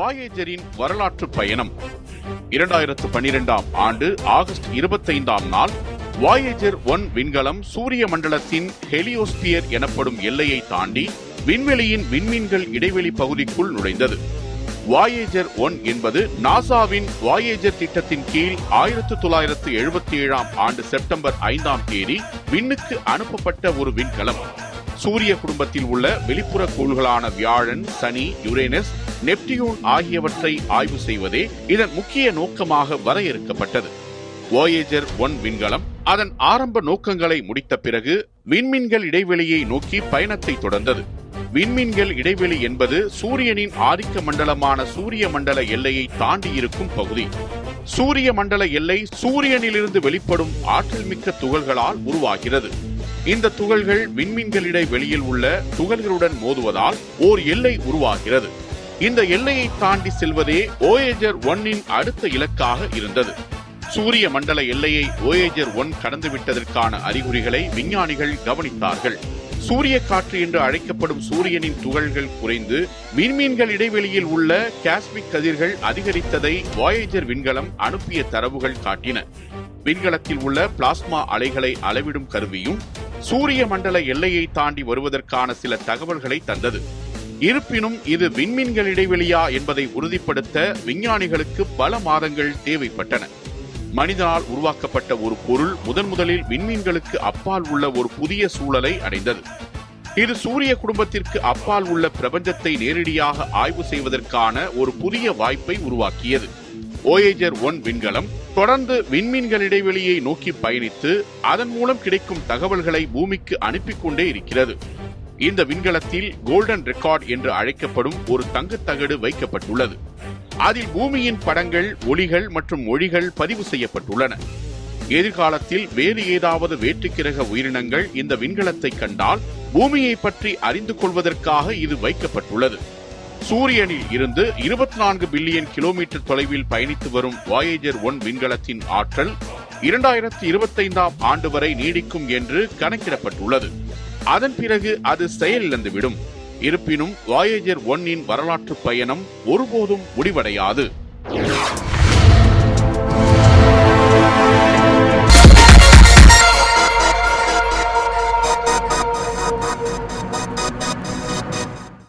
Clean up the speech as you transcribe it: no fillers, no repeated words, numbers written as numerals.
வாயேஜரின் வரலாற்று பயணம். 2012ஆம் ஆண்டு ஆகஸ்ட் 25ஆம் நாள் வாயேஜர் 1 விண்கலம் சூரிய மண்டலத்தின் ஹெலியோஸ்பியர் எனப்படும் எல்லையை தாண்டி விண்வெளியின் விண்மீன்கள் இடைவெளி பகுதிக்குள் நுழைந்தது. வாயேஜர் 1 என்பது நாசாவின் வாயேஜர் திட்டத்தின் கீழ் 1977ஆம் ஆண்டு செப்டம்பர் 5ஆம் தேதி விண்ணுக்கு அனுப்பப்பட்ட ஒரு விண்கலம். சூரிய குடும்பத்தில் உள்ள வெளிப்புற கோள்களான வியாழன், சனி, யுரேனஸ், நெப்டியூன் ஆகியவற்றை ஆய்வு செய்வதே இதன் முக்கிய நோக்கமாக வரையறுக்கப்பட்டது. வாயேஜர் 1 விண்கலம் அதன் ஆரம்ப நோக்கங்களை முடித்த பிறகு விண்மீன்கள் இடைவெளியை நோக்கி பயணத்தை தொடர்ந்தது. விண்மீன்கள் இடைவெளி என்பது சூரியனின் ஆதிக்க மண்டலமான சூரிய மண்டல எல்லையை தாண்டி இருக்கும் பகுதி. சூரிய மண்டல எல்லை சூரியனிலிருந்து வெளிப்படும் ஆற்றல் மிக்க துகள்களால் உருவாகிறது. இந்த துகள்கள் விண்மீன்களிடை வெளியில் உள்ள துகள்களுடன் மோதுவதால் ஓர் எல்லை உருவாகிறது. இந்த எல்லையை தாண்டி செல்வதே வாயேஜர் 1 அடுத்த இலக்காக இருந்தது. சூரிய மண்டல எல்லையை வாயேஜர் 1 கடந்துவிட்டதற்கான அறிகுறிகளை விஞ்ஞானிகள் கவனித்தார்கள். சூரிய காற்று என்று அழைக்கப்படும் சூரியனின் துகள்கள் குறைந்து விண்மீன்கள் இடைவெளியில் உள்ள காஸ்மிக் கதிர்கள் அதிகரித்ததை வாயேஜர் விண்கலம் அனுப்பிய தரவுகள் காட்டின. விண்கலத்தில் உள்ள பிளாஸ்மா அலைகளை அளவிடும் கருவியும் சூரிய மண்டல எல்லையை தாண்டி வருவதற்கான சில தகவல்களை தந்தது. இருப்பினும் இது விண்மீன்கள் இடைவெளியா என்பதை உறுதிப்படுத்த விஞ்ஞானிகளுக்கு பல மாதங்கள் தேவைப்பட்டன. மனிதனால் உருவாக்கப்பட்ட ஒரு பொருள் முதலில் விண்மீன்களுக்கு அப்பால் உள்ள ஒரு புதிய சூழலை அடைந்தது. இது சூரிய குடும்பத்திற்கு அப்பால் உள்ள பிரபஞ்சத்தை நேரடியாக ஆய்வு செய்வதற்கான ஒரு புதிய வாய்ப்பை உருவாக்கியது. வாயேஜர் 1 விண்கலம் தொடர்ந்து விண்மீன்கள் இடைவெளியை நோக்கி பயணித்து அதன் மூலம் கிடைக்கும் தகவல்களை பூமிக்கு அனுப்பிக் கொண்டே இருக்கிறது. இந்த விண்கலத்தில் கோல்டன் ரெக்கார்ட் என்று அழைக்கப்படும் ஒரு தங்கத்தகடு வைக்கப்பட்டுள்ளது. அதில் பூமியின் படங்கள், ஒலிகள் மற்றும் மொழிகள் பதிவு செய்யப்பட்டுள்ளன. எதிர்காலத்தில் வேறு ஏதாவது வேற்றுக்கிரக உயிரினங்கள் இந்த விண்கலத்தை கண்டால் பூமியை பற்றி அறிந்து கொள்வதற்காக இது வைக்கப்பட்டுள்ளது. சூரியனில் இருந்து 24 பில்லியன் கிலோமீட்டர் தொலைவில் பயணித்து வரும் வாயேஜர் 1 விண்கலத்தின் ஆற்றல் 2025ஆம் ஆண்டு வரை நீடிக்கும் என்று கணக்கிடப்பட்டுள்ளது. அதன் பிறகு அது செயலிழந்துவிடும். இருப்பினும் வாயேஜர் 1 வரலாற்று பயணம் ஒருபோதும் முடிவடையாது.